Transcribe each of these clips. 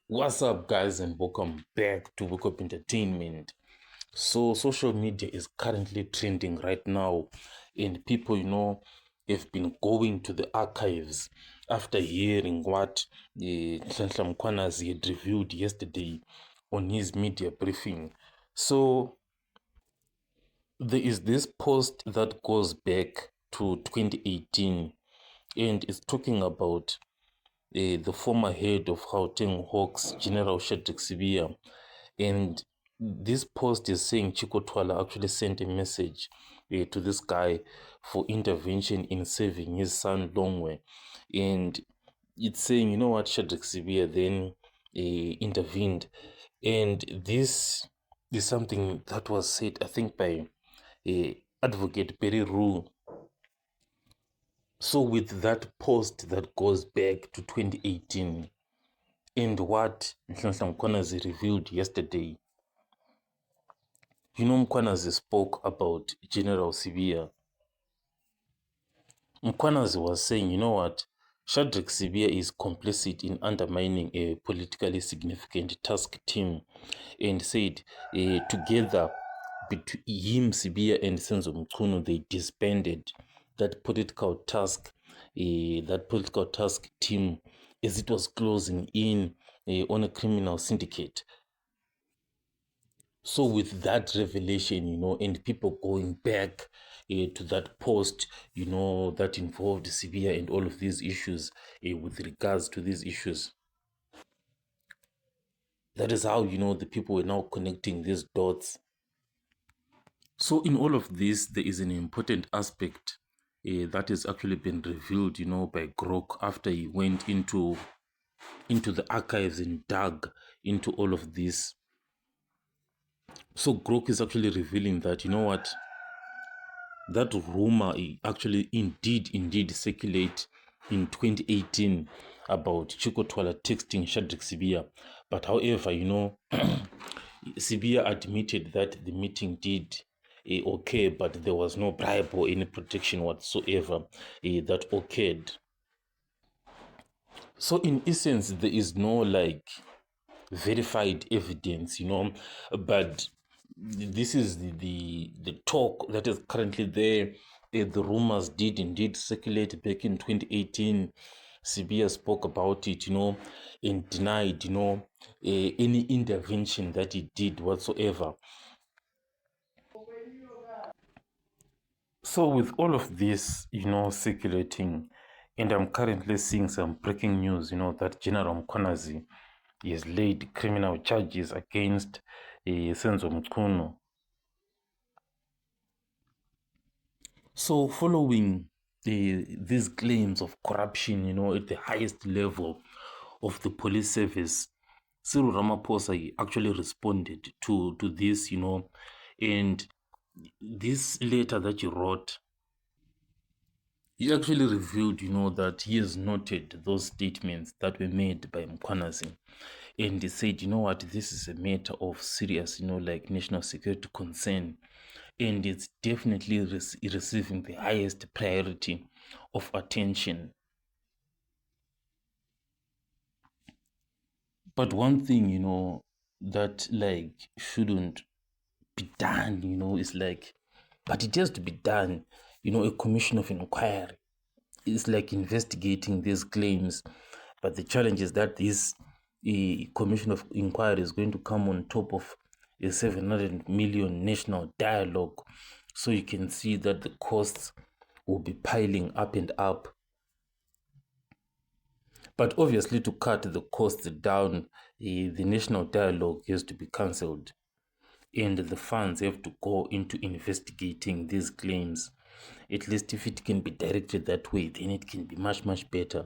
What's up, guys, and welcome back to Wake Up Entertainment. So, social media is currently trending right now, and people, have been going to the archives after hearing what Nhlanhla Mkhwanazi had revealed yesterday on his media briefing. So, there is this post that goes back to 2018, and it's talking about the former head of Gauteng Hawks, General Shadrack Sibiya. And this post is saying Chico Twala actually sent a message to this guy for intervention in saving his son Longwe. And it's saying, you know what, Shadrack Sibiya then intervened. And this is something that was said, I think, by Advocate Perry Rue. So with that post that goes back to 2018, and what Nhlanhla Mkhwanazi revealed yesterday, Mkhwanazi spoke about General Sibiya. Mkhwanazi was saying, you know what, Shadrack Sibiya is complicit in undermining a politically significant task team, and said together between him, Sibiya, and Senzo they disbanded that political task team as it was closing in on a criminal syndicate. So with that revelation, and people going back to that post, that involved Sibiya and all of these issues with regards to these issues, that is how, the people were now connecting these dots. So in all of this, there is an important aspect that has actually been revealed, by Grok after he went into the archives and dug into all of this. So Grok is actually revealing that, you know what, that rumor actually indeed circulate in 2018 about Chico Twala texting Shadrack Sibiya. But however, Sibiya admitted that the meeting did okay, but there was no bribe or any protection whatsoever that occurred. So in essence, there is no verified evidence, but this is the talk that is currently there. The rumors did indeed circulate back in 2018. Sibiya spoke about it, and denied, any intervention that he did whatsoever. So with all of this, circulating, and I'm currently seeing some breaking news, that General Mkhwanazi has laid criminal charges against Senzo. So following these claims of corruption, at the highest level of the police service, Cyril Ramaphosa actually responded to this, and this letter that he wrote, he actually revealed, that he has noted those statements that were made by Mkhwanazi. And he said, you know what, this is a matter of serious, national security concern. And it's definitely receiving the highest priority of attention. But one thing, that shouldn't be done, is but it has to be done, a commission of inquiry. It's investigating these claims. But the challenge is that this commission of inquiry is going to come on top of a 700 million national dialogue. So you can see that the costs will be piling up and up. But obviously, to cut the costs down, the national dialogue has to be cancelled. And the funds have to go into investigating these claims. At least if it can be directed that way, then it can be much, much better.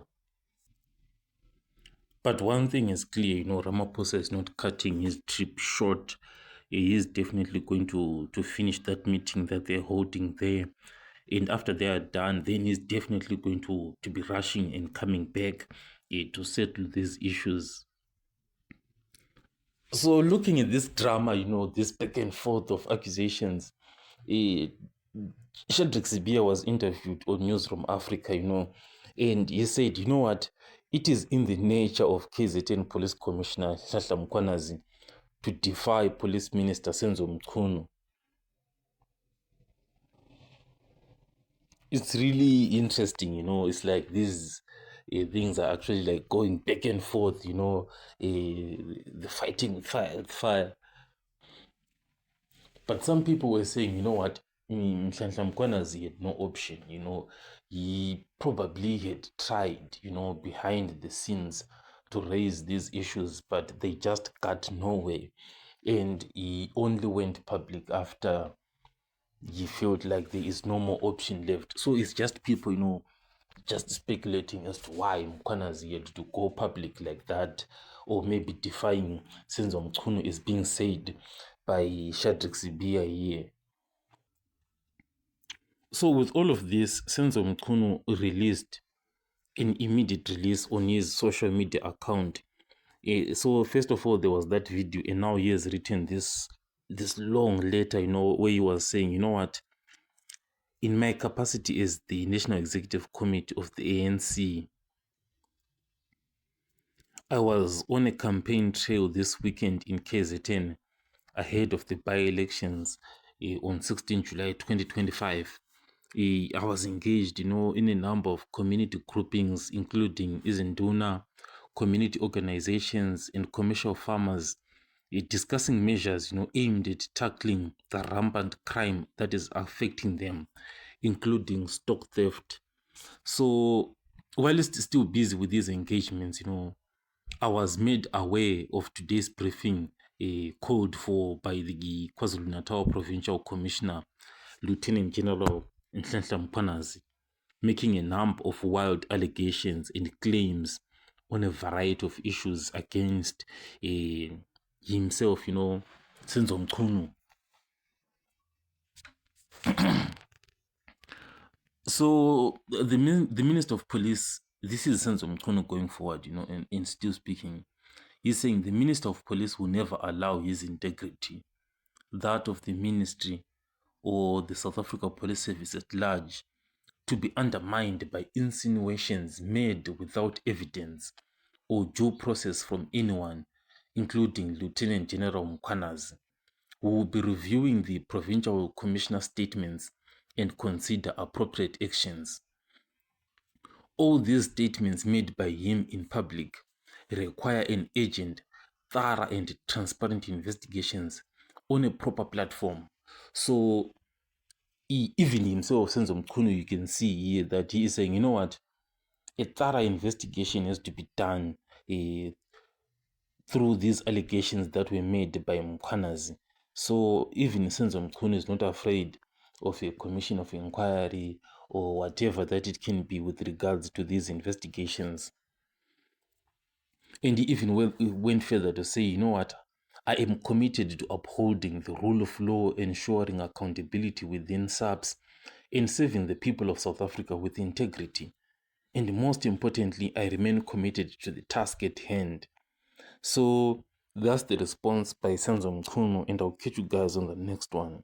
But one thing is clear, Ramaphosa is not cutting his trip short. He is definitely going to finish that meeting that they're holding there. And after they are done, then he's definitely going to be rushing and coming back to settle these issues. So looking at this drama, this back and forth of accusations, Shadrack Sibiya was interviewed on News from Africa, and he said, you know what, It is in the nature of KZN Police Commissioner Nhlanhla Mkhwanazi to defy Police Minister Senzo Mchunu. It's really interesting, it's like these things are actually like going back and forth, the fighting with fire. But some people were saying, you know what, Nhlanhla Mkhwanazi had no option, he probably had tried, behind the scenes to raise these issues, but they just got nowhere. And he only went public after he felt like there is no more option left. So it's just people, just speculating as to why Mkhwanazi had to go public like that, or maybe defying Senzo Mchunu is being said by Shadrack Sibia here. So with all of this, Senzo Mchunu released an immediate release on his social media account. So first of all, there was that video, and now he has written this long letter, where he was saying, you know what, in my capacity as the National Executive Committee of the ANC, I was on a campaign trail this weekend in KZN ahead of the by-elections on 16 July 2025. I was engaged, in a number of community groupings, including Izinduna, community organizations, and commercial farmers, discussing measures, aimed at tackling the rampant crime that is affecting them, including stock theft. So while it's still busy with these engagements, I was made aware of today's briefing called for by the KwaZulu-Natal Provincial Commissioner, Lieutenant General Nhlanhla Mkhwanazi, making a number of wild allegations and claims on a variety of issues against himself, Senzo Mchunu. So the Minister of Police, this is Senzo Mchunu going forward, and still speaking. He's saying the Minister of Police will never allow his integrity, that of the ministry or the South Africa Police Service at large, to be undermined by insinuations made without evidence or due process from anyone, including Lieutenant General Mkhwanazi, who will be reviewing the provincial commissioner statements and consider appropriate actions. All these statements made by him in public require an urgent, thorough, and transparent investigations on a proper platform. So even himself, Senzo Mchunu, you can see here that he is saying, you know what, a thorough investigation has to be done through these allegations that were made by Mkhwanazi. So even Senzo Mchunu is not afraid of a commission of inquiry or whatever that it can be with regards to these investigations. And he even went further to say, you know what, I am committed to upholding the rule of law, ensuring accountability within SAPS, and serving the people of South Africa with integrity. And most importantly, I remain committed to the task at hand. So that's the response by Senzo Mchunu, and I'll catch you guys on the next one.